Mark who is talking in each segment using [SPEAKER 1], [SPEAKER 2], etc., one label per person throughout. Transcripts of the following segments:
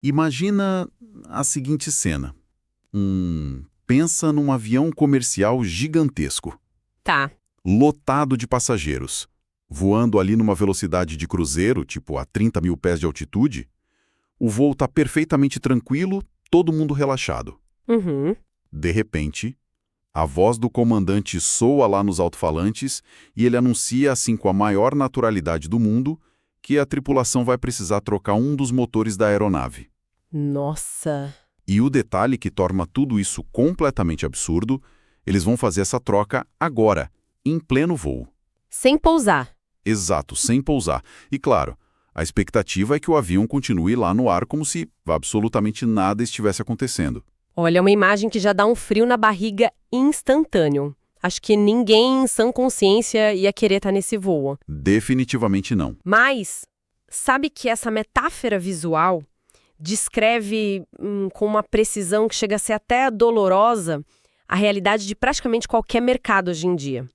[SPEAKER 1] Imagina a seguinte cena. Pensa num avião comercial gigantesco,
[SPEAKER 2] Tá.
[SPEAKER 1] lotado de passageiros, voando ali numa velocidade de cruzeiro, tipo a 30 mil pés de altitude. O voo está perfeitamente tranquilo, todo mundo relaxado.
[SPEAKER 2] Uhum.
[SPEAKER 1] De repente, a voz do comandante soa lá nos alto-falantes e ele anuncia, assim com a maior naturalidade do mundo, que a tripulação vai precisar trocar um dos motores da aeronave.
[SPEAKER 2] Nossa.
[SPEAKER 1] E o detalhe que torna tudo isso completamente absurdo, eles vão fazer essa troca agora, em pleno voo.
[SPEAKER 2] Sem pousar.
[SPEAKER 1] Exato, sem pousar. E claro, a expectativa é que o avião continue lá no ar como se absolutamente nada estivesse acontecendo.
[SPEAKER 2] Olha, uma imagem que já dá um frio na barriga instantâneo. Acho que ninguém em sã consciência ia querer estar nesse voo.
[SPEAKER 1] Definitivamente não.
[SPEAKER 2] Mas, sabe que essa metáfora visual descreve com uma precisão que chega a ser até dolorosa a realidade de praticamente qualquer mercado hoje em dia.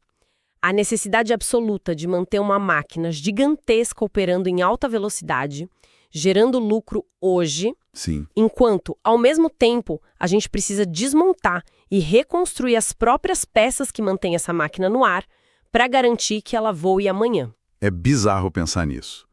[SPEAKER 2] A necessidade absoluta de manter uma máquina gigantesca operando em alta velocidade, gerando lucro hoje,
[SPEAKER 1] Sim.
[SPEAKER 2] enquanto, ao mesmo tempo, a gente precisa desmontar e reconstruir as próprias peças que mantêm essa máquina no ar para garantir que ela voe amanhã.
[SPEAKER 1] É bizarro pensar nisso.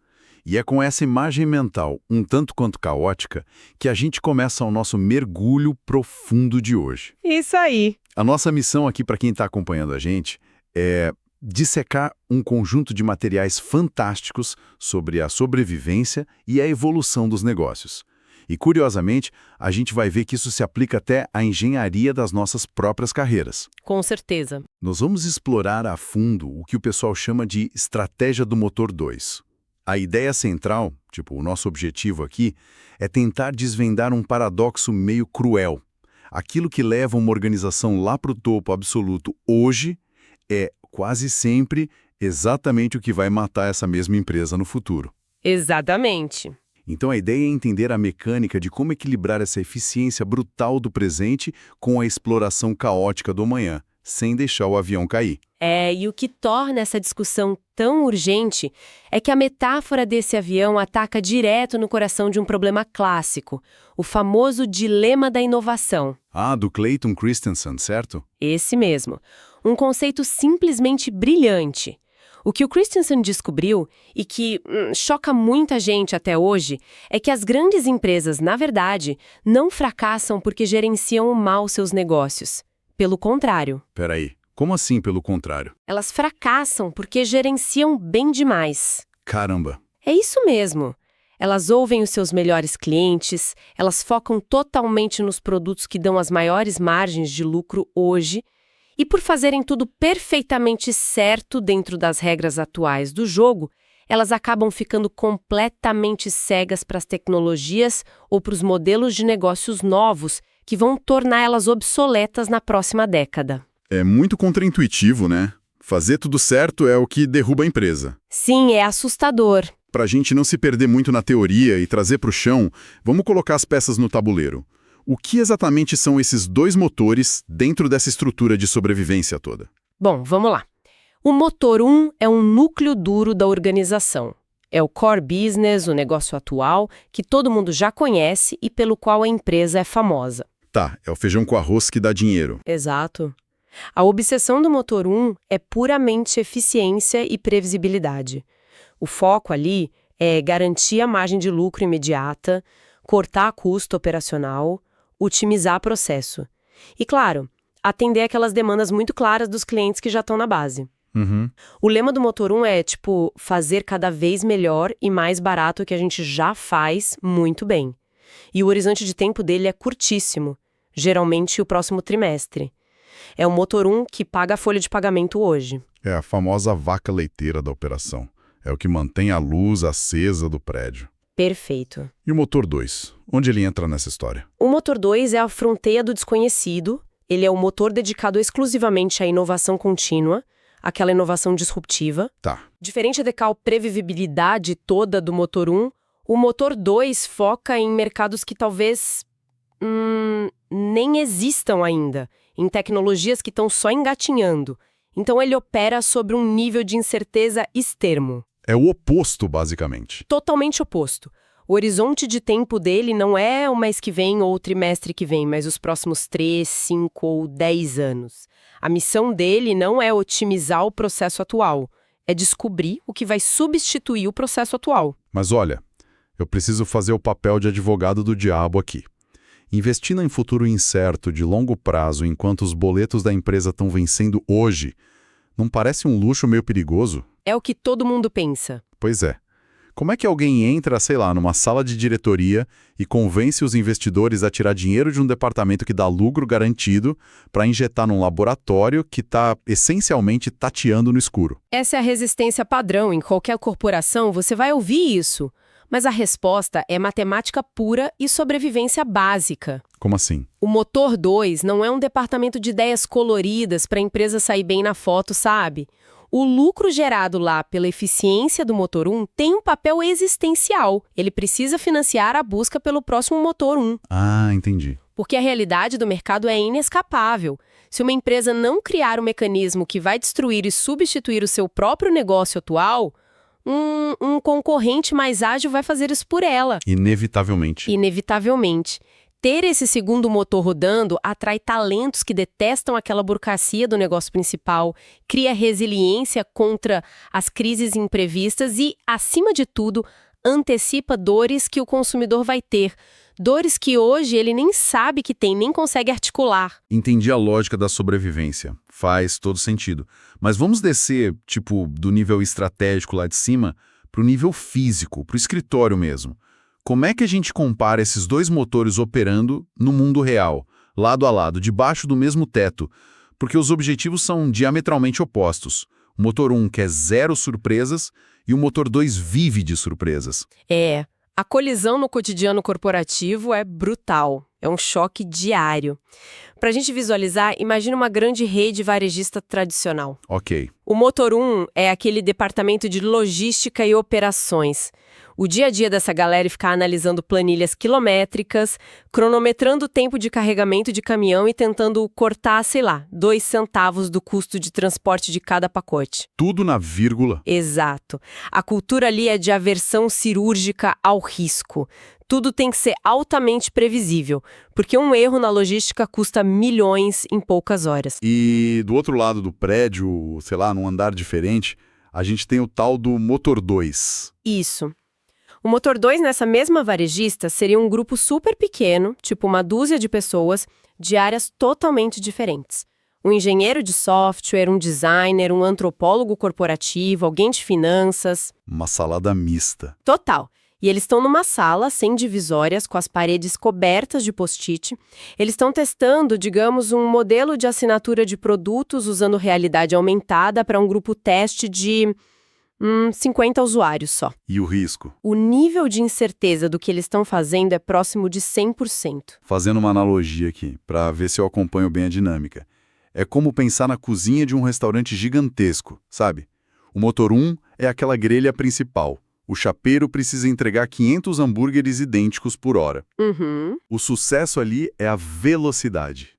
[SPEAKER 1] E é com essa imagem mental, um tanto quanto caótica, que a gente começa o nosso mergulho profundo de hoje.
[SPEAKER 2] Isso aí.
[SPEAKER 1] A nossa missão aqui, para quem está acompanhando a gente, é dissecar um conjunto de materiais fantásticos sobre a sobrevivência e a evolução dos negócios. E, curiosamente, a gente vai ver que isso se aplica até à engenharia das nossas próprias carreiras.
[SPEAKER 2] Com certeza.
[SPEAKER 1] Nós vamos explorar a fundo o que o pessoal chama de estratégia do motor 2. A ideia central, o nosso objetivo aqui, é tentar desvendar um paradoxo meio cruel. Aquilo que leva uma organização lá para o topo absoluto hoje é, quase sempre, exatamente o que vai matar essa mesma empresa no futuro.
[SPEAKER 2] Exatamente.
[SPEAKER 1] Então a ideia é entender a mecânica de como equilibrar essa eficiência brutal do presente com a exploração caótica do amanhã, sem deixar o avião cair.
[SPEAKER 2] E o que torna essa discussão tão urgente é que a metáfora desse avião ataca direto no coração de um problema clássico, o famoso dilema da inovação.
[SPEAKER 1] Ah, do Clayton Christensen, certo?
[SPEAKER 2] Esse mesmo. Um conceito simplesmente brilhante. O que o Christensen descobriu, e que choca muita gente até hoje, é que as grandes empresas, na verdade, não fracassam porque gerenciam mal seus negócios. Pelo contrário.
[SPEAKER 1] Peraí, como assim pelo contrário?
[SPEAKER 2] Elas fracassam porque gerenciam bem demais.
[SPEAKER 1] Caramba!
[SPEAKER 2] É isso mesmo. Elas ouvem os seus melhores clientes, elas focam totalmente nos produtos que dão as maiores margens de lucro hoje, e por fazerem tudo perfeitamente certo dentro das regras atuais do jogo, elas acabam ficando completamente cegas para as tecnologias ou para os modelos de negócios novos que vão tornar elas obsoletas na próxima década.
[SPEAKER 1] É muito contraintuitivo, né? Fazer tudo certo é o que derruba a empresa.
[SPEAKER 2] Sim, é assustador.
[SPEAKER 1] Para a gente não se perder muito na teoria e trazer para o chão, vamos colocar as peças no tabuleiro. O que exatamente são esses dois motores dentro dessa estrutura de sobrevivência toda?
[SPEAKER 2] Bom, vamos lá. O motor 1 é um núcleo duro da organização. É o core business, o negócio atual, que todo mundo já conhece e pelo qual a empresa é famosa.
[SPEAKER 1] Tá, é o feijão com arroz que dá dinheiro.
[SPEAKER 2] Exato. A obsessão do motor 1 é puramente eficiência e previsibilidade. O foco ali é garantir a margem de lucro imediata, cortar custo operacional, otimizar processo. E, claro, atender aquelas demandas muito claras dos clientes que já estão na base. O lema do motor 1 é, fazer cada vez melhor e mais barato o que a gente já faz muito bem. E o horizonte de tempo dele é curtíssimo, geralmente o próximo trimestre. É o motor 1 que paga a folha de pagamento hoje.
[SPEAKER 1] É a famosa vaca leiteira da operação. É o que mantém a luz acesa do prédio.
[SPEAKER 2] Perfeito.
[SPEAKER 1] E o motor 2? Onde ele entra nessa história?
[SPEAKER 2] O motor 2 é a fronteira do desconhecido. Ele é o motor dedicado exclusivamente à inovação contínua, aquela inovação disruptiva.
[SPEAKER 1] Tá.
[SPEAKER 2] Diferente daquela previsibilidade toda do motor 1, o motor 2 foca em mercados que talvez nem existam ainda, em tecnologias que estão só engatinhando. Então ele opera sobre um nível de incerteza extremo.
[SPEAKER 1] É o oposto, basicamente.
[SPEAKER 2] Totalmente oposto. O horizonte de tempo dele não é o mês que vem ou o trimestre que vem, mas os próximos 3, 5 ou 10 anos. A missão dele não é otimizar o processo atual, é descobrir o que vai substituir o processo atual.
[SPEAKER 1] Mas olha, eu preciso fazer o papel de advogado do diabo aqui. Investindo em futuro incerto de longo prazo enquanto os boletos da empresa estão vencendo hoje, não parece um luxo meio perigoso?
[SPEAKER 2] É o que todo mundo pensa.
[SPEAKER 1] Pois é. Como é que alguém entra, sei lá, numa sala de diretoria e convence os investidores a tirar dinheiro de um departamento que dá lucro garantido para injetar num laboratório que está essencialmente tateando no escuro?
[SPEAKER 2] Essa é a resistência padrão. Em qualquer corporação, você vai ouvir isso. Mas a resposta é matemática pura e sobrevivência básica.
[SPEAKER 1] Como assim?
[SPEAKER 2] O motor 2 não é um departamento de ideias coloridas para a empresa sair bem na foto, sabe? O lucro gerado lá pela eficiência do motor 1 tem um papel existencial. Ele precisa financiar a busca pelo próximo motor 1.
[SPEAKER 1] Ah, entendi.
[SPEAKER 2] Porque a realidade do mercado é inescapável. Se uma empresa não criar um mecanismo que vai destruir e substituir o seu próprio negócio atual, um concorrente mais ágil vai fazer isso por ela.
[SPEAKER 1] Inevitavelmente.
[SPEAKER 2] Inevitavelmente. Ter esse segundo motor rodando atrai talentos que detestam aquela burocracia do negócio principal, cria resiliência contra as crises imprevistas e, acima de tudo, antecipa dores que o consumidor vai ter. Dores que hoje ele nem sabe que tem, nem consegue articular.
[SPEAKER 1] Entendi a lógica da sobrevivência. Faz todo sentido. Mas vamos descer, tipo, do nível estratégico lá de cima para o nível físico, para o escritório mesmo. Como é que a gente compara esses dois motores operando no mundo real, lado a lado, debaixo do mesmo teto? Porque os objetivos são diametralmente opostos. O motor 1 quer zero surpresas e o motor 2 vive de surpresas.
[SPEAKER 2] A colisão no cotidiano corporativo é brutal. É um choque diário. Para a gente visualizar, imagina uma grande rede varejista tradicional.
[SPEAKER 1] Ok.
[SPEAKER 2] O motor 1 é aquele departamento de logística e operações. O dia a dia dessa galera é ficar analisando planilhas quilométricas, cronometrando o tempo de carregamento de caminhão e tentando cortar, sei lá, 2 centavos do custo de transporte de cada pacote.
[SPEAKER 1] Tudo na vírgula.
[SPEAKER 2] Exato. A cultura ali é de aversão cirúrgica ao risco. Tudo tem que ser altamente previsível, porque um erro na logística custa milhões em poucas horas.
[SPEAKER 1] E do outro lado do prédio, sei lá, num andar diferente, a gente tem o tal do motor 2.
[SPEAKER 2] Isso. O motor 2 nessa mesma varejista seria um grupo super pequeno, tipo uma dúzia de pessoas, de áreas totalmente diferentes. Um engenheiro de software, um designer, um antropólogo corporativo, alguém de finanças.
[SPEAKER 1] Uma salada mista.
[SPEAKER 2] Total. E eles estão numa sala sem divisórias, com as paredes cobertas de post-it. Eles estão testando, digamos, um modelo de assinatura de produtos usando realidade aumentada para um grupo teste de 50 usuários só.
[SPEAKER 1] E o risco?
[SPEAKER 2] O nível de incerteza do que eles estão fazendo é próximo de 100%.
[SPEAKER 1] Fazendo uma analogia aqui, para ver se eu acompanho bem a dinâmica. É como pensar na cozinha de um restaurante gigantesco, sabe? O motor 1 é aquela grelha principal. O chapeiro precisa entregar 500 hambúrgueres idênticos por hora.
[SPEAKER 2] Uhum.
[SPEAKER 1] O sucesso ali é a velocidade.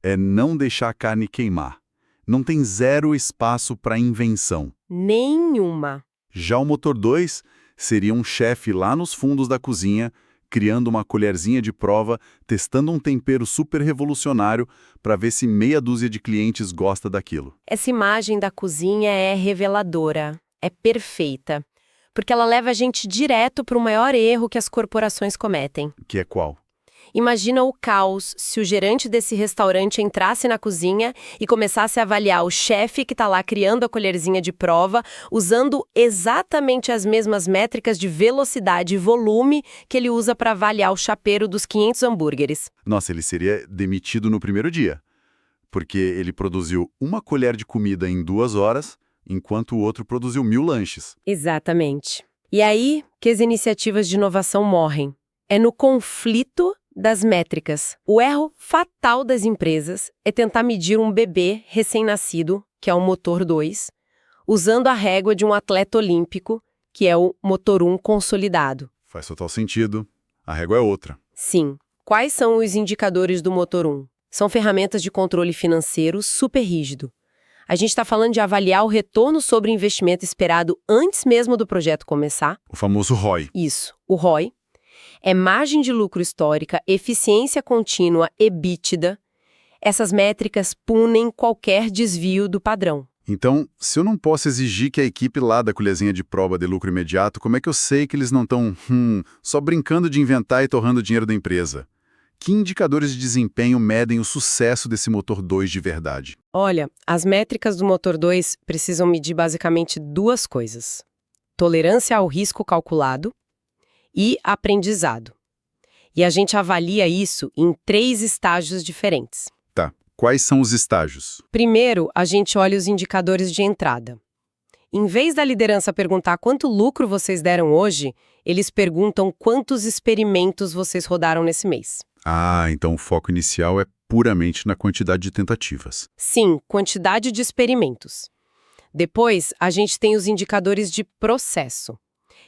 [SPEAKER 1] É não deixar a carne queimar. Não tem zero espaço para invenção.
[SPEAKER 2] Nenhuma.
[SPEAKER 1] Já o motor 2 seria um chefe lá nos fundos da cozinha, criando uma colherzinha de prova, testando um tempero super revolucionário para ver se meia dúzia de clientes gosta daquilo.
[SPEAKER 2] Essa imagem da cozinha é reveladora, é perfeita, porque ela leva a gente direto para o maior erro que as corporações cometem.
[SPEAKER 1] Que é qual?
[SPEAKER 2] Imagina o caos se o gerente desse restaurante entrasse na cozinha e começasse a avaliar o chefe que está lá criando a colherzinha de prova, usando exatamente as mesmas métricas de velocidade e volume que ele usa para avaliar o chapeiro dos 500 hambúrgueres.
[SPEAKER 1] Nossa, ele seria demitido no primeiro dia, porque ele produziu uma colher de comida em 2 horas, enquanto o outro produziu 1000 lanches.
[SPEAKER 2] Exatamente. E aí que as iniciativas de inovação morrem. É no conflito das métricas. O erro fatal das empresas é tentar medir um bebê recém-nascido, que é o motor 2, usando a régua de um atleta olímpico, que é o motor 1 consolidado.
[SPEAKER 1] Faz total sentido. A régua é outra.
[SPEAKER 2] Sim. Quais são os indicadores do motor 1? São ferramentas de controle financeiro super rígido. A gente está falando de avaliar o retorno sobre o investimento esperado antes mesmo do projeto começar.
[SPEAKER 1] O famoso ROI.
[SPEAKER 2] Isso, o ROI. É margem de lucro histórica, eficiência contínua, EBITDA. Essas métricas punem qualquer desvio do padrão.
[SPEAKER 1] Então, se eu não posso exigir que a equipe lá da colherzinha de prova dê lucro imediato, como é que eu sei que eles não estão, só brincando de inventar e torrando o dinheiro da empresa? Que indicadores de desempenho medem o sucesso desse motor 2 de verdade?
[SPEAKER 2] Olha, as métricas do motor 2 precisam medir basicamente duas coisas: tolerância ao risco calculado e aprendizado. E a gente avalia isso em 3 estágios diferentes.
[SPEAKER 1] Tá. Quais são os estágios?
[SPEAKER 2] Primeiro, a gente olha os indicadores de entrada. Em vez da liderança perguntar quanto lucro vocês deram hoje, eles perguntam quantos experimentos vocês rodaram nesse mês.
[SPEAKER 1] Ah, então o foco inicial é puramente na quantidade de tentativas.
[SPEAKER 2] Sim, quantidade de experimentos. Depois, a gente tem os indicadores de processo.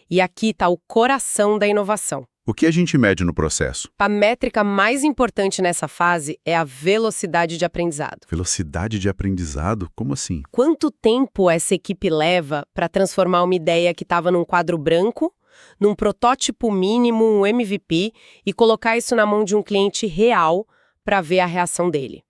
[SPEAKER 2] E aqui está o coração da inovação.
[SPEAKER 1] O que a gente mede no processo?
[SPEAKER 2] A métrica mais importante nessa fase é a velocidade de aprendizado.
[SPEAKER 1] Velocidade de aprendizado? Como assim?
[SPEAKER 2] Quanto tempo essa equipe leva para transformar uma ideia que estava num quadro branco, num protótipo mínimo, um MVP, e colocar isso na mão de um cliente real para ver a reação dele?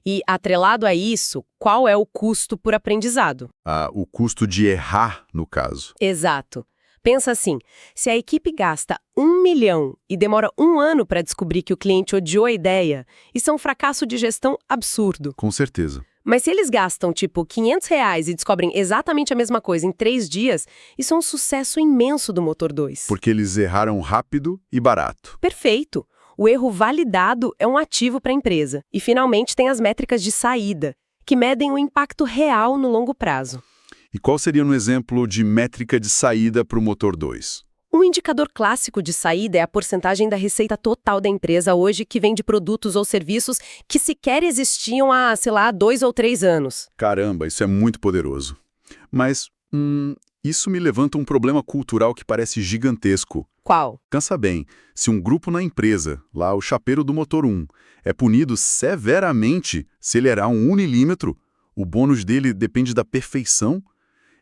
[SPEAKER 2] E, atrelado a isso, qual é o custo por aprendizado?
[SPEAKER 1] O custo de errar, no caso.
[SPEAKER 2] Exato. Pensa assim, se a equipe gasta 1 milhão e demora 1 ano para descobrir que o cliente odiou a ideia, isso é um fracasso de gestão absurdo.
[SPEAKER 1] Com certeza.
[SPEAKER 2] Mas se eles gastam, tipo, R$ 500 e descobrem exatamente a mesma coisa em 3 dias, isso é um sucesso imenso do motor 2.
[SPEAKER 1] Porque eles erraram rápido e barato.
[SPEAKER 2] Perfeito. O erro validado é um ativo para a empresa. E, finalmente, tem as métricas de saída, que medem o impacto real no longo prazo.
[SPEAKER 1] E qual seria um exemplo de métrica de saída para o motor 2?
[SPEAKER 2] Um indicador clássico de saída é a porcentagem da receita total da empresa hoje que vem de produtos ou serviços que sequer existiam há, 2 ou 3 anos.
[SPEAKER 1] Caramba, isso é muito poderoso. Mas, isso me levanta um problema cultural que parece gigantesco.
[SPEAKER 2] Qual?
[SPEAKER 1] Pensa bem, se um grupo na empresa, lá o chapeiro do motor 1, é punido severamente se ele errar 1 milímetro, o bônus dele depende da perfeição.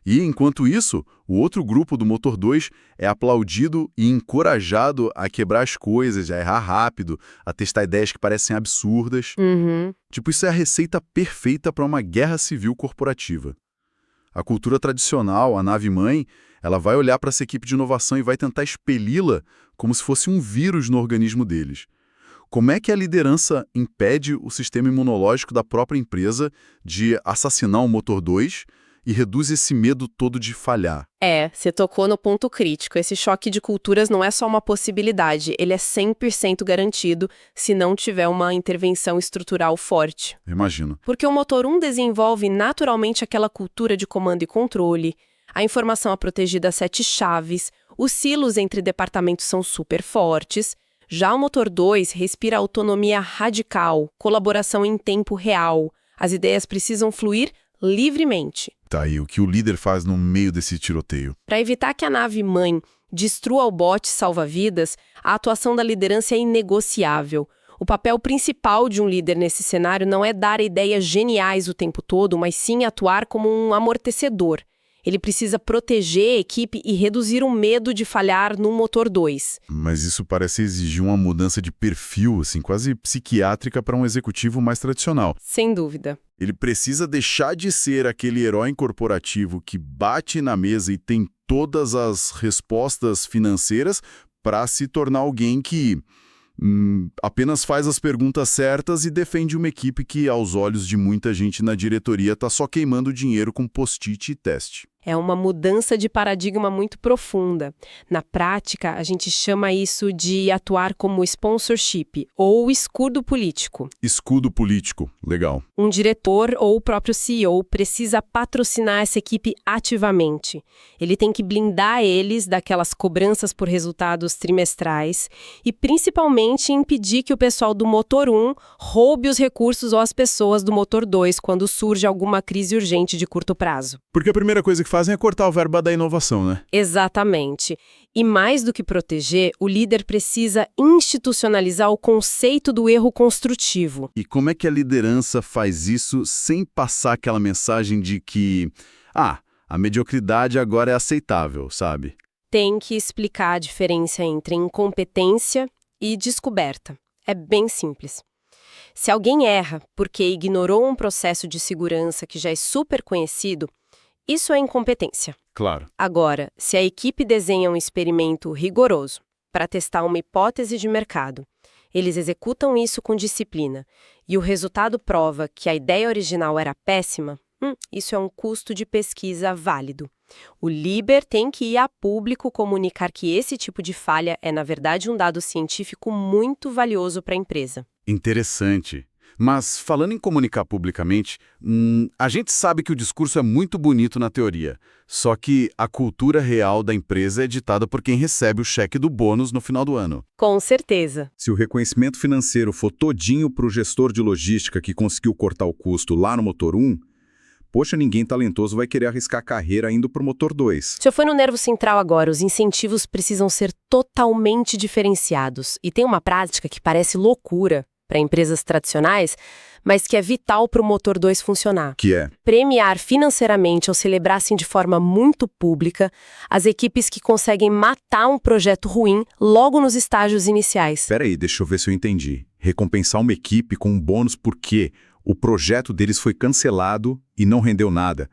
[SPEAKER 1] E, enquanto isso, o outro grupo do motor 2 é aplaudido e encorajado a quebrar as coisas, a errar rápido, a testar ideias que parecem absurdas. Tipo, isso é a receita perfeita para uma guerra civil corporativa. A cultura tradicional, a nave-mãe, ela vai olhar para essa equipe de inovação e vai tentar expeli-la como se fosse um vírus no organismo deles. Como é que a liderança impede o sistema imunológico da própria empresa de assassinar o motor 2 e reduz esse medo todo de falhar?
[SPEAKER 2] Você tocou no ponto crítico. Esse choque de culturas não é só uma possibilidade, ele é 100% garantido se não tiver uma intervenção estrutural forte.
[SPEAKER 1] Imagino.
[SPEAKER 2] Porque o motor 1 desenvolve naturalmente aquela cultura de comando e controle, a informação é protegida a 7 chaves, os silos entre departamentos são super fortes. Já o motor 2 respira autonomia radical, colaboração em tempo real. As ideias precisam fluir livremente.
[SPEAKER 1] Tá aí, o que o líder faz no meio desse tiroteio?
[SPEAKER 2] Para evitar que a nave-mãe destrua o bote salva-vidas, a atuação da liderança é inegociável. O papel principal de um líder nesse cenário não é dar ideias geniais o tempo todo, mas sim atuar como um amortecedor. Ele precisa proteger a equipe e reduzir o medo de falhar no motor 2.
[SPEAKER 1] Mas isso parece exigir uma mudança de perfil, assim, quase psiquiátrica para um executivo mais tradicional.
[SPEAKER 2] Sem dúvida.
[SPEAKER 1] Ele precisa deixar de ser aquele herói corporativo que bate na mesa e tem todas as respostas financeiras para se tornar alguém que apenas faz as perguntas certas e defende uma equipe que, aos olhos de muita gente na diretoria, está só queimando dinheiro com post-it e teste.
[SPEAKER 2] É uma mudança de paradigma muito profunda. Na prática, a gente chama isso de atuar como sponsorship ou escudo político.
[SPEAKER 1] Escudo político, legal.
[SPEAKER 2] Um diretor ou o próprio CEO precisa patrocinar essa equipe ativamente. Ele tem que blindar eles daquelas cobranças por resultados trimestrais e, principalmente, impedir que o pessoal do motor 1 roube os recursos ou as pessoas do motor 2 quando surge alguma crise urgente de curto prazo.
[SPEAKER 1] Porque a primeira coisa que faz fazem é cortar o verba da inovação, né?
[SPEAKER 2] Exatamente. E mais do que proteger, o líder precisa institucionalizar o conceito do erro construtivo.
[SPEAKER 1] E como é que a liderança faz isso sem passar aquela mensagem de que, a mediocridade agora é aceitável, sabe?
[SPEAKER 2] Tem que explicar a diferença entre incompetência e descoberta. É bem simples. Se alguém erra porque ignorou um processo de segurança que já é super conhecido, isso é incompetência.
[SPEAKER 1] Claro.
[SPEAKER 2] Agora, se a equipe desenha um experimento rigoroso para testar uma hipótese de mercado, eles executam isso com disciplina e o resultado prova que a ideia original era péssima, isso é um custo de pesquisa válido. O líder tem que ir a público comunicar que esse tipo de falha é, na verdade, um dado científico muito valioso para a empresa.
[SPEAKER 1] Interessante. Mas, falando em comunicar publicamente, a gente sabe que o discurso é muito bonito na teoria, só que a cultura real da empresa é ditada por quem recebe o cheque do bônus no final do ano.
[SPEAKER 2] Com certeza.
[SPEAKER 1] Se o reconhecimento financeiro for todinho para o gestor de logística que conseguiu cortar o custo lá no motor 1, poxa, ninguém talentoso vai querer arriscar a carreira indo para o motor 2.
[SPEAKER 2] Se eu for no nervo central agora, os incentivos precisam ser totalmente diferenciados. E tem uma prática que parece loucura para empresas tradicionais, mas que é vital para o motor 2 funcionar.
[SPEAKER 1] Que é?
[SPEAKER 2] Premiar financeiramente ou celebrassem de forma muito pública as equipes que conseguem matar um projeto ruim logo nos estágios iniciais.
[SPEAKER 1] Espera aí, deixa eu ver se eu entendi. Recompensar uma equipe com um bônus porque o projeto deles foi cancelado e não rendeu nada.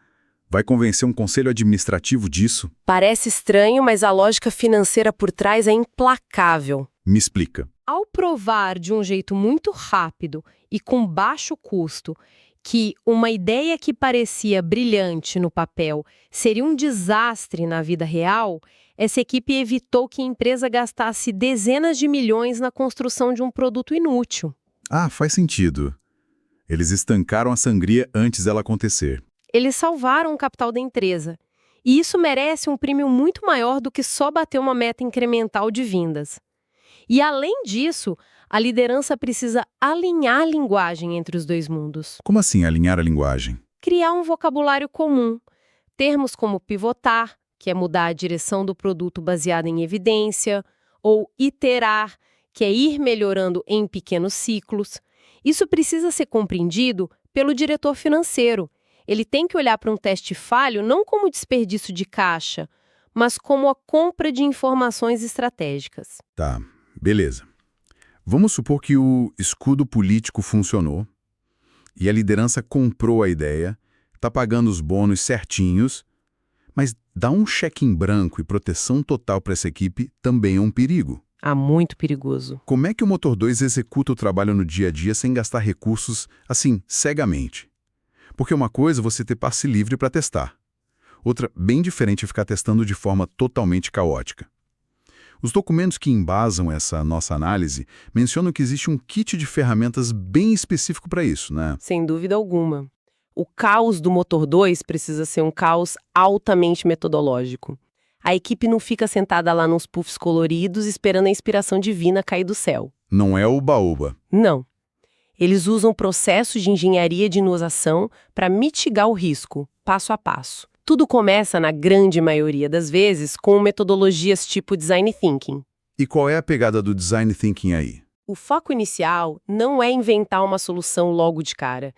[SPEAKER 1] Vai convencer um conselho administrativo disso?
[SPEAKER 2] Parece estranho, mas a lógica financeira por trás é implacável.
[SPEAKER 1] Me explica.
[SPEAKER 2] Ao provar de um jeito muito rápido e com baixo custo que uma ideia que parecia brilhante no papel seria um desastre na vida real, essa equipe evitou que a empresa gastasse dezenas de milhões na construção de um produto inútil.
[SPEAKER 1] Faz sentido. Eles estancaram a sangria antes dela acontecer.
[SPEAKER 2] Eles salvaram o capital da empresa. E isso merece um prêmio muito maior do que só bater uma meta incremental de vendas. E, além disso, a liderança precisa alinhar a linguagem entre os dois mundos.
[SPEAKER 1] Como assim alinhar a linguagem?
[SPEAKER 2] Criar um vocabulário comum. Termos como pivotar, que é mudar a direção do produto baseado em evidência, ou iterar, que é ir melhorando em pequenos ciclos. Isso precisa ser compreendido pelo diretor financeiro. Ele tem que olhar para um teste falho não como desperdício de caixa, mas como a compra de informações estratégicas.
[SPEAKER 1] Tá, beleza. Vamos supor que o escudo político funcionou e a liderança comprou a ideia, está pagando os bônus certinhos, mas dar um cheque em branco e proteção total para essa equipe também é um perigo.
[SPEAKER 2] Muito perigoso.
[SPEAKER 1] Como é que o motor 2 executa o trabalho no dia a dia sem gastar recursos, assim, cegamente? Porque uma coisa é você ter passe livre para testar. Outra, bem diferente, é ficar testando de forma totalmente caótica. Os documentos que embasam essa nossa análise mencionam que existe um kit de ferramentas bem específico para isso, né?
[SPEAKER 2] Sem dúvida alguma. O caos do motor 2 precisa ser um caos altamente metodológico. A equipe não fica sentada lá nos puffs coloridos esperando a inspiração divina cair do céu.
[SPEAKER 1] Não é oba-oba.
[SPEAKER 2] Não. Eles usam processos de engenharia de inovação para mitigar o risco, passo a passo. Tudo começa, na grande maioria das vezes, com metodologias tipo Design Thinking.
[SPEAKER 1] E qual é a pegada do Design Thinking aí?
[SPEAKER 2] O foco inicial não é inventar uma solução logo de cara.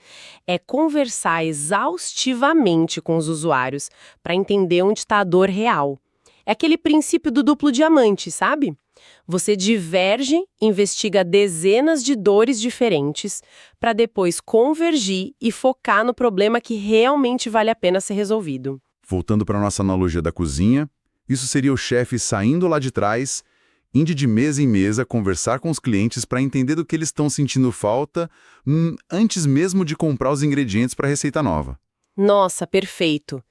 [SPEAKER 2] É conversar exaustivamente com os usuários para entender onde está a dor real. É aquele princípio do duplo diamante, sabe? Você diverge, investiga dezenas de dores diferentes para depois convergir e focar no problema que realmente vale a pena ser resolvido.
[SPEAKER 1] Voltando para a nossa analogia da cozinha, isso seria o chefe saindo lá de trás, indo de mesa em mesa, conversar com os clientes para entender do que eles estão sentindo falta, antes mesmo de comprar os ingredientes para a receita nova.
[SPEAKER 2] Nossa, perfeito!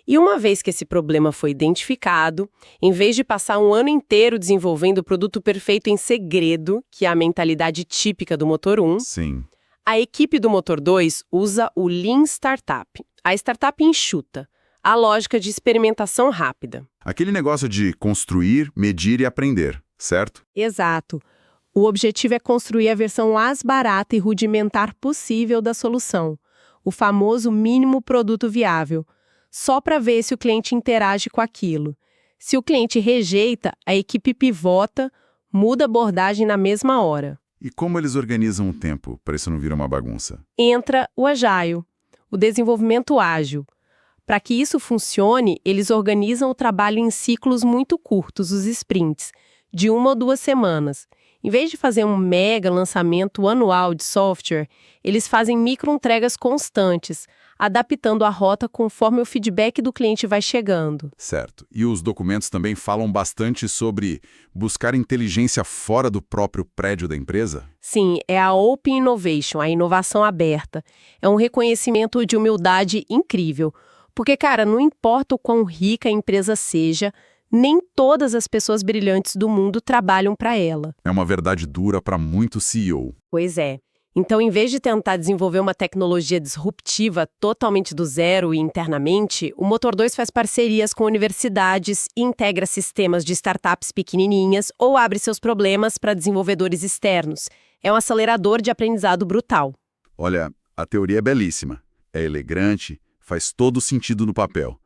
[SPEAKER 2] E uma vez que esse problema foi identificado, em vez de passar um ano inteiro desenvolvendo o produto perfeito em segredo, que é a mentalidade típica do motor 1,
[SPEAKER 1] Sim.
[SPEAKER 2] a equipe do motor 2 usa o Lean Startup, a startup enxuta, a lógica de experimentação rápida.
[SPEAKER 1] Aquele negócio de construir, medir e aprender, certo?
[SPEAKER 2] Exato. O objetivo é construir a versão mais barata e rudimentar possível da solução, o famoso mínimo produto viável. só para ver se o cliente interage com aquilo. Se o cliente rejeita, a equipe pivota, muda a abordagem na mesma hora.
[SPEAKER 1] E como eles organizam o tempo para isso não virar uma bagunça?
[SPEAKER 2] Entra o Agile, o desenvolvimento ágil. Para que isso funcione, eles organizam o trabalho em ciclos muito curtos, os sprints, de 1 ou 2 semanas. Em vez de fazer um mega lançamento anual de software, eles fazem micro-entregas constantes, adaptando a rota conforme o feedback do cliente vai chegando.
[SPEAKER 1] Certo. E os documentos também falam bastante sobre buscar inteligência fora do próprio prédio da empresa?
[SPEAKER 2] Sim, é a Open Innovation, a inovação aberta. É um reconhecimento de humildade incrível. Porque, cara, não importa o quão rica a empresa seja, nem todas as pessoas brilhantes do mundo trabalham para ela.
[SPEAKER 1] É uma verdade dura para muito CEO.
[SPEAKER 2] Pois é. Então, em vez de tentar desenvolver uma tecnologia disruptiva totalmente do zero e internamente, o Motor 2 faz parcerias com universidades, integra sistemas de startups pequenininhas ou abre seus problemas para desenvolvedores externos. É um acelerador de aprendizado brutal.
[SPEAKER 1] Olha, a teoria é belíssima, é elegante, faz todo sentido no papel.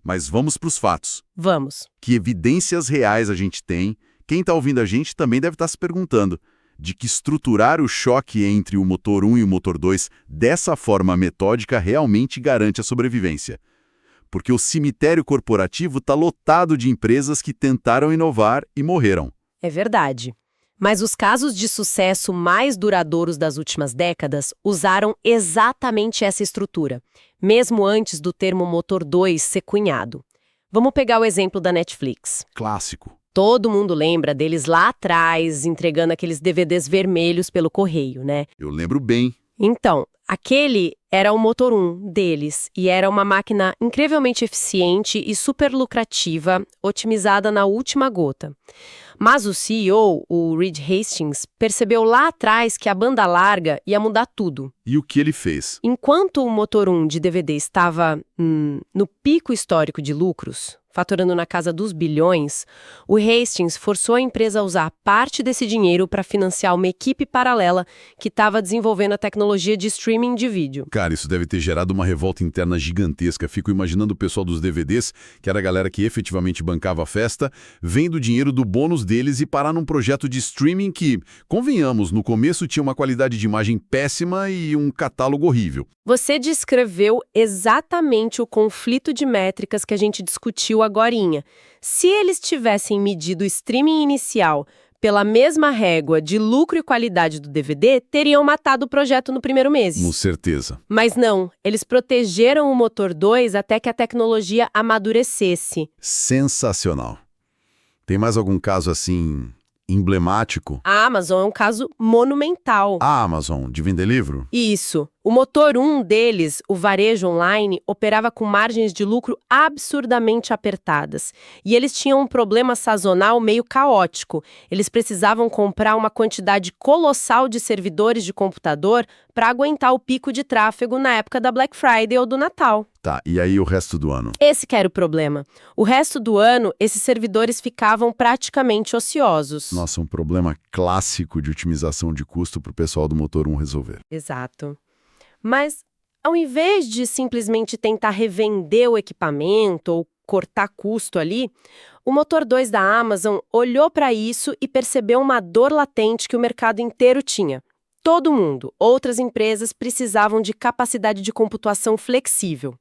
[SPEAKER 1] Mas vamos para os fatos.
[SPEAKER 2] Vamos.
[SPEAKER 1] Que evidências reais a gente tem? Quem está ouvindo a gente também deve estar se perguntando de que estruturar o choque entre o motor 1 e o motor 2 dessa forma metódica realmente garante a sobrevivência. Porque o cemitério corporativo está lotado de empresas que tentaram inovar e morreram.
[SPEAKER 2] É verdade. Mas os casos de sucesso mais duradouros das últimas décadas usaram exatamente essa estrutura, mesmo antes do termo motor 2 ser cunhado. Vamos pegar o exemplo da Netflix.
[SPEAKER 1] Clássico.
[SPEAKER 2] Todo mundo lembra deles lá atrás, entregando aqueles DVDs vermelhos pelo correio, né?
[SPEAKER 1] Eu lembro bem.
[SPEAKER 2] Então, aquele era o motor 1 deles e era uma máquina incrivelmente eficiente e super lucrativa, otimizada na última gota. Mas o CEO, o Reed Hastings, percebeu lá atrás que a banda larga ia mudar tudo.
[SPEAKER 1] E o que ele fez?
[SPEAKER 2] Enquanto o motor 1 de DVD estava no pico histórico de lucros, faturando na casa dos bilhões, o Hastings forçou a empresa a usar parte desse dinheiro para financiar uma equipe paralela que estava desenvolvendo a tecnologia de streaming de vídeo.
[SPEAKER 1] Cara, isso deve ter gerado uma revolta interna gigantesca. Fico imaginando o pessoal dos DVDs, que era a galera que efetivamente bancava a festa, vendo o dinheiro do bônus deles e parar num projeto de streaming que, convenhamos, no começo tinha uma qualidade de imagem péssima e um catálogo horrível.
[SPEAKER 2] Você descreveu exatamente o conflito de métricas que a gente discutiu agorinha. Se eles tivessem medido o streaming inicial pela mesma régua de lucro e qualidade do DVD, teriam matado o projeto no primeiro mês.
[SPEAKER 1] Com certeza.
[SPEAKER 2] Mas não, eles protegeram o motor 2 até que a tecnologia amadurecesse.
[SPEAKER 1] Sensacional. Tem mais algum caso assim emblemático?
[SPEAKER 2] A Amazon é um caso monumental.
[SPEAKER 1] A Amazon, de vender livro?
[SPEAKER 2] Isso. O motor 1 deles, o varejo online, operava com margens de lucro absurdamente apertadas. E eles tinham um problema sazonal meio caótico. Eles precisavam comprar uma quantidade colossal de servidores de computador para aguentar o pico de tráfego na época da Black Friday ou do Natal.
[SPEAKER 1] Tá, e aí o resto do ano?
[SPEAKER 2] Esse que era o problema. O resto do ano, esses servidores ficavam praticamente ociosos.
[SPEAKER 1] Nossa, um problema clássico de otimização de custo para o pessoal do motor 1 resolver.
[SPEAKER 2] Exato. Mas, ao invés de simplesmente tentar revender o equipamento ou cortar custo ali, o motor 2 da Amazon olhou para isso e percebeu uma dor latente que o mercado inteiro tinha. Todo mundo, outras empresas, precisavam de capacidade de computação flexível.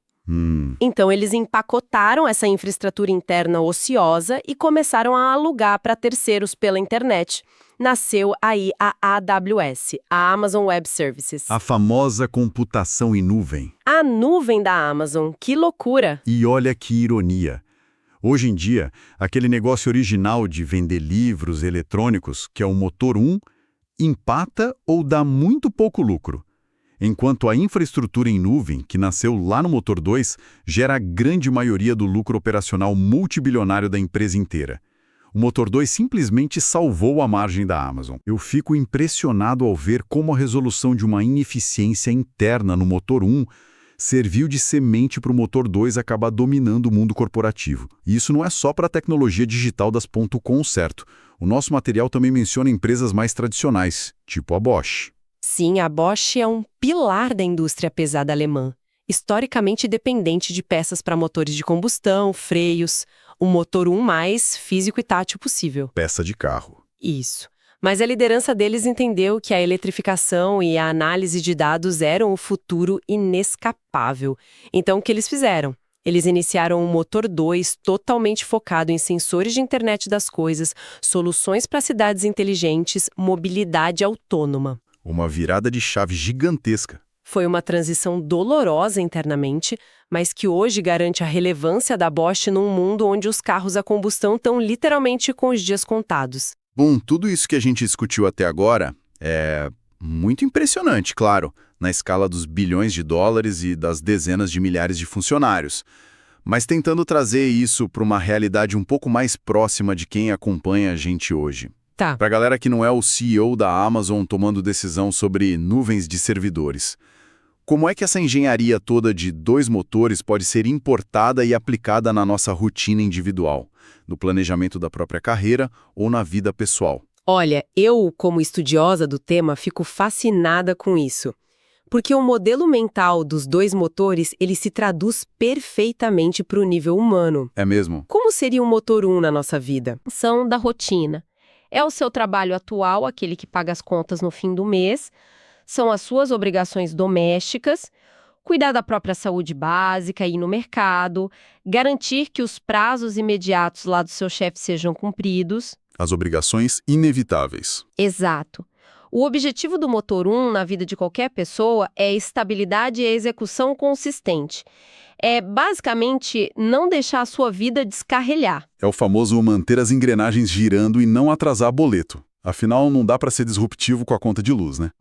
[SPEAKER 2] Então, eles empacotaram essa infraestrutura interna ociosa e começaram a alugar para terceiros pela internet. Nasceu aí a AWS, a Amazon Web Services.
[SPEAKER 1] A famosa computação em nuvem.
[SPEAKER 2] A nuvem da Amazon, que loucura!
[SPEAKER 1] E olha que ironia. Hoje em dia, aquele negócio original de vender livros eletrônicos, que é o motor 1, empata ou dá muito pouco lucro. Enquanto a infraestrutura em nuvem, que nasceu lá no motor 2, gera a grande maioria do lucro operacional multibilionário da empresa inteira. O motor 2 simplesmente salvou a margem da Amazon. Eu fico impressionado ao ver como a resolução de uma ineficiência interna no motor 1 serviu de semente para o motor 2 acabar dominando o mundo corporativo. E isso não é só para a tecnologia digital das .com, certo? O nosso material também menciona empresas mais tradicionais, tipo a Bosch.
[SPEAKER 2] Sim, a Bosch é um pilar da indústria pesada alemã. historicamente dependente de peças para motores de combustão, freios, um motor 1 mais físico e tátil possível.
[SPEAKER 1] Peça de carro.
[SPEAKER 2] Isso. Mas a liderança deles entendeu que a eletrificação e a análise de dados eram o futuro inescapável. Então, o que eles fizeram? Eles iniciaram um motor 2 totalmente focado em sensores de internet das coisas, soluções para cidades inteligentes, mobilidade autônoma.
[SPEAKER 1] Uma virada de chave gigantesca.
[SPEAKER 2] Foi uma transição dolorosa internamente, mas que hoje garante a relevância da Bosch num mundo onde os carros a combustão estão literalmente com os dias contados.
[SPEAKER 1] Bom, tudo isso que a gente discutiu até agora é muito impressionante, claro, na escala dos bilhões de dólares e das dezenas de milhares de funcionários. Mas tentando trazer isso para uma realidade um pouco mais próxima de quem acompanha a gente hoje.
[SPEAKER 2] Tá.
[SPEAKER 1] Para a galera que não é o CEO da Amazon tomando decisão sobre nuvens de servidores. Como é que essa engenharia toda de 2 motores pode ser importada e aplicada na nossa rotina individual, no planejamento da própria carreira ou na vida pessoal?
[SPEAKER 2] Olha, eu, como estudiosa do tema, fico fascinada com isso. Porque o modelo mental dos 2 motores, ele se traduz perfeitamente para o nível humano.
[SPEAKER 1] É mesmo?
[SPEAKER 2] Como seria o motor 1 na nossa vida?
[SPEAKER 3] São da rotina. É o seu trabalho atual, aquele que paga as contas no fim do mês, são as suas obrigações domésticas, cuidar da própria saúde básica, ir no mercado, garantir que os prazos imediatos lá do seu chefe sejam cumpridos.
[SPEAKER 1] As obrigações inevitáveis.
[SPEAKER 3] Exato. O objetivo do motor 1 na vida de qualquer pessoa é estabilidade e execução consistente. É basicamente não deixar a sua vida descarrilhar.
[SPEAKER 1] É o famoso manter as engrenagens girando e não atrasar boleto. Afinal, não dá para ser disruptivo com a conta de luz, né?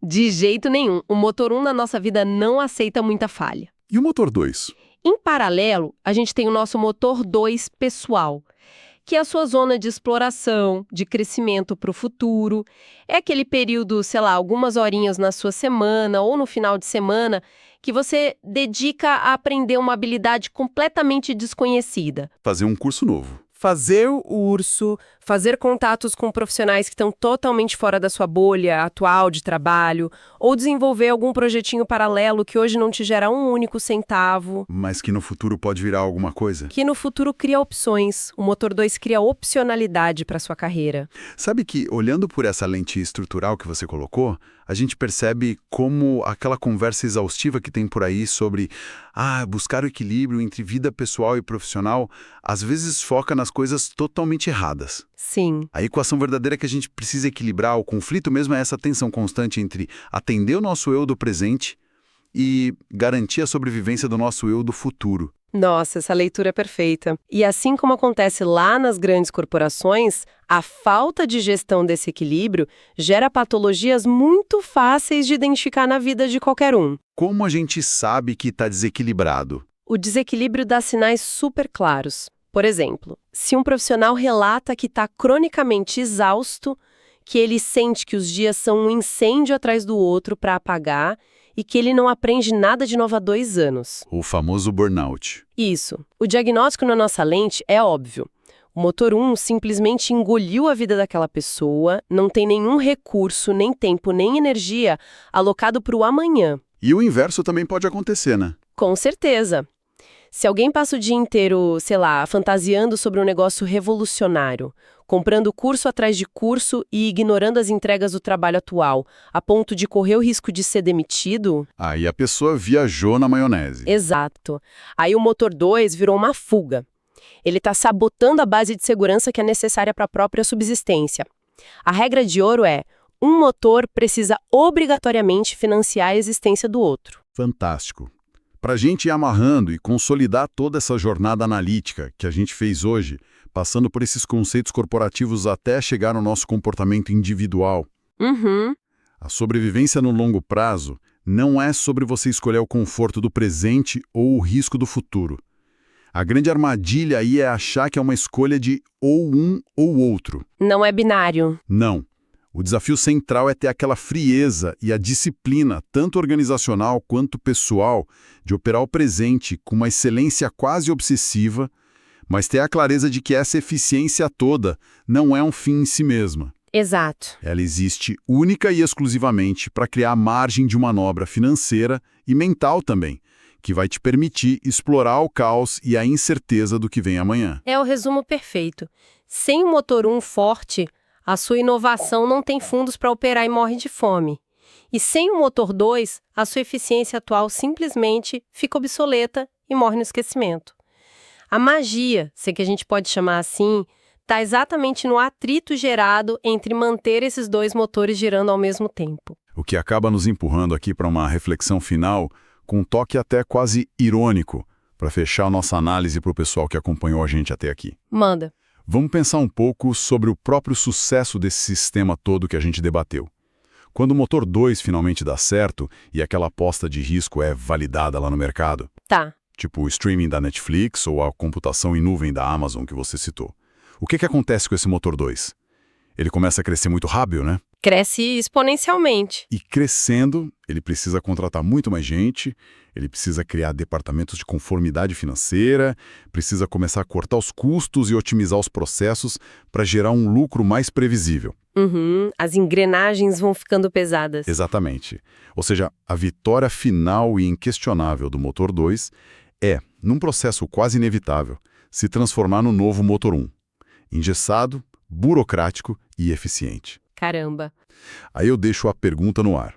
[SPEAKER 3] De jeito nenhum. O motor 1 na nossa vida não aceita muita falha.
[SPEAKER 1] E o motor 2?
[SPEAKER 3] Em paralelo, a gente tem o nosso motor 2 pessoal, que é a sua zona de exploração, de crescimento para o futuro. É aquele período, sei lá, algumas horinhas na sua semana ou no final de semana que você dedica a aprender uma habilidade completamente desconhecida.
[SPEAKER 1] Fazer um curso novo.
[SPEAKER 2] Fazer o urso, fazer contatos com profissionais que estão totalmente fora da sua bolha atual de trabalho, ou desenvolver algum projetinho paralelo que hoje não te gera um único centavo.
[SPEAKER 1] Mas que no futuro pode virar alguma coisa.
[SPEAKER 2] Que no futuro cria opções. O motor 2 cria opcionalidade para sua carreira.
[SPEAKER 1] Sabe que, olhando por essa lente estrutural que você colocou, a gente percebe como aquela conversa exaustiva que tem por aí sobre buscar o equilíbrio entre vida pessoal e profissional, às vezes foca nas coisas totalmente erradas.
[SPEAKER 2] Sim.
[SPEAKER 1] A equação verdadeira que a gente precisa equilibrar, o conflito mesmo é essa tensão constante entre atender o nosso eu do presente e garantir a sobrevivência do nosso eu do futuro.
[SPEAKER 2] Nossa, essa leitura é perfeita. E assim como acontece lá nas grandes corporações, a falta de gestão desse equilíbrio gera patologias muito fáceis de identificar na vida de qualquer um.
[SPEAKER 1] Como a gente sabe que está desequilibrado?
[SPEAKER 2] O desequilíbrio dá sinais super claros. Por exemplo, se um profissional relata que está cronicamente exausto, que ele sente que os dias são um incêndio atrás do outro para apagar e que ele não aprende nada de novo há 2 anos.
[SPEAKER 1] O famoso burnout.
[SPEAKER 2] Isso. O diagnóstico na nossa lente é óbvio. O motor 1 simplesmente engoliu a vida daquela pessoa, não tem nenhum recurso, nem tempo, nem energia alocado para o amanhã.
[SPEAKER 1] E o inverso também pode acontecer, né?
[SPEAKER 2] Com certeza. Se alguém passa o dia inteiro, sei lá, fantasiando sobre um negócio revolucionário, comprando curso atrás de curso e ignorando as entregas do trabalho atual, a ponto de correr o risco de ser demitido...
[SPEAKER 1] Aí a pessoa viajou na maionese.
[SPEAKER 2] Exato. Aí o motor 2 virou uma fuga. Ele está sabotando a base de segurança que é necessária para a própria subsistência. A regra de ouro é: um motor precisa obrigatoriamente financiar a existência do outro.
[SPEAKER 1] Fantástico. Para a gente ir amarrando e consolidar toda essa jornada analítica que a gente fez hoje, passando por esses conceitos corporativos até chegar no nosso comportamento individual. A sobrevivência no longo prazo não é sobre você escolher o conforto do presente ou o risco do futuro. A grande armadilha aí é achar que é uma escolha de ou um ou outro.
[SPEAKER 2] Não é binário.
[SPEAKER 1] Não. O desafio central é ter aquela frieza e a disciplina, tanto organizacional quanto pessoal, de operar o presente com uma excelência quase obsessiva, mas ter a clareza de que essa eficiência toda não é um fim em si mesma.
[SPEAKER 2] Exato.
[SPEAKER 1] Ela existe única e exclusivamente para criar margem de manobra financeira e mental também, que vai te permitir explorar o caos e a incerteza do que vem amanhã.
[SPEAKER 3] É o resumo perfeito. Sem o motor 1 forte, a sua inovação não tem fundos para operar e morre de fome. E sem o motor 2, a sua eficiência atual simplesmente fica obsoleta e morre no esquecimento. A magia, se que a gente pode chamar assim, está exatamente no atrito gerado entre manter esses dois motores girando ao mesmo tempo.
[SPEAKER 1] O que acaba nos empurrando aqui para uma reflexão final, com um toque até quase irônico, para fechar a nossa análise para o pessoal que acompanhou a gente até aqui.
[SPEAKER 3] Manda.
[SPEAKER 1] Vamos pensar um pouco sobre o próprio sucesso desse sistema todo que a gente debateu. Quando o motor 2 finalmente dá certo e aquela aposta de risco é validada lá no mercado,
[SPEAKER 3] Tá.
[SPEAKER 1] tipo o streaming da Netflix ou a computação em nuvem da Amazon que você citou, o que acontece com esse motor 2? Ele começa a crescer muito rápido, né?
[SPEAKER 3] Cresce exponencialmente.
[SPEAKER 1] E crescendo, ele precisa contratar muito mais gente, ele precisa criar departamentos de conformidade financeira, precisa começar a cortar os custos e otimizar os processos para gerar um lucro mais previsível.
[SPEAKER 3] As engrenagens vão ficando pesadas.
[SPEAKER 1] Exatamente. Ou seja, a vitória final e inquestionável do motor 2 é, num processo quase inevitável, se transformar no novo motor 1. Engessado, burocrático e eficiente.
[SPEAKER 3] Caramba.
[SPEAKER 1] Aí eu deixo a pergunta no ar.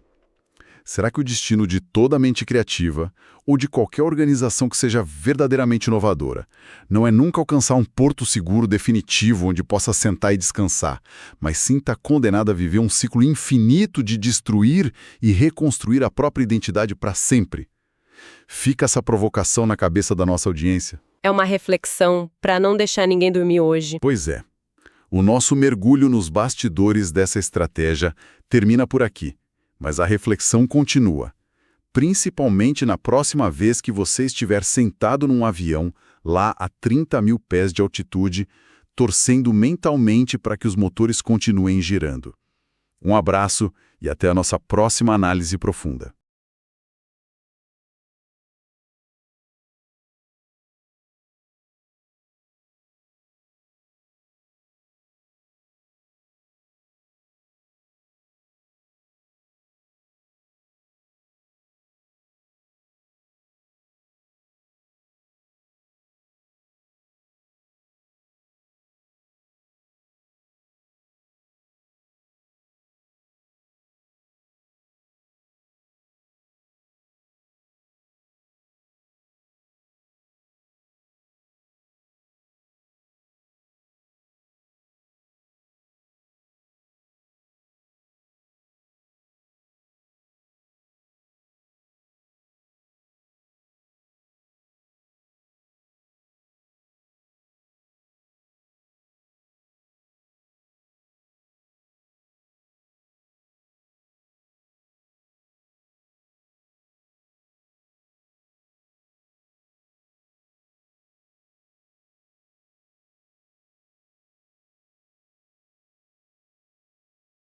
[SPEAKER 1] Será que o destino de toda mente criativa, ou de qualquer organização que seja verdadeiramente inovadora, não é nunca alcançar um porto seguro definitivo onde possa sentar e descansar, mas sim estar condenada a viver um ciclo infinito de destruir e reconstruir a própria identidade para sempre? Fica essa provocação na cabeça da nossa audiência.
[SPEAKER 3] É uma reflexão para não deixar ninguém dormir hoje.
[SPEAKER 1] Pois é. O nosso mergulho nos bastidores dessa estratégia termina por aqui, mas a reflexão continua, principalmente na próxima vez que você estiver sentado num avião lá a 30 mil pés de altitude, torcendo mentalmente para que os motores continuem girando. Um abraço e até a nossa próxima análise profunda.